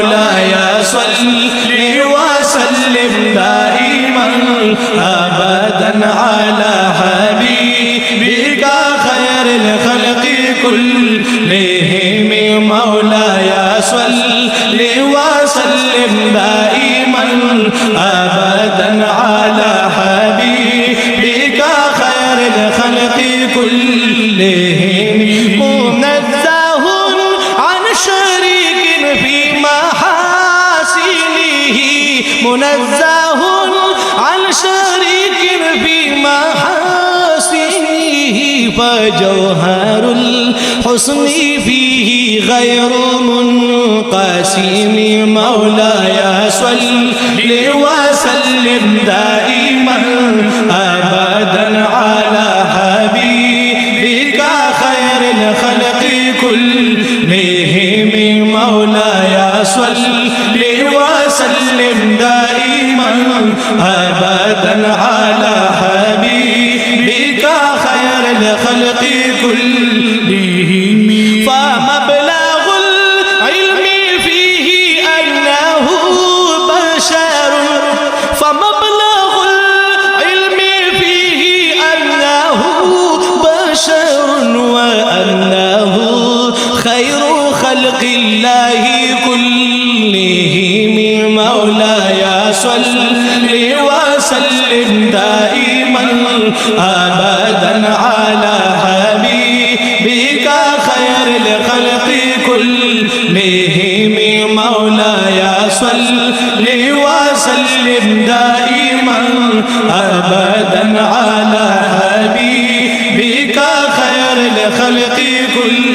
مولاي صل وسلم دائما أبدا على حبيبك خير الخلق كلهم مولاي صل وسلم دائما أبدا على حبيبك خير الخلق كلهم منزه عن شريك في محاسنه منزه عن شريك في محاسنه فجوهر الحسن فيه غير منقسم مولاي صل وسلم دائما أبدا على حبيبك خير الخلق كلهم مولاي صل وسلم دائما أبدا على حبيبك خير الخلق كلهم فمبلغ العلم فيه أنه بشر فمبلغ العلم فيه أنه بشر وأنه خير خلق الله كلهم مولاي صل وسلم دائما أبدا على حبيبك خير الخلق كلهم مولاي صل وسلم دائما أبدا على حبيبك خير الخلق كلهم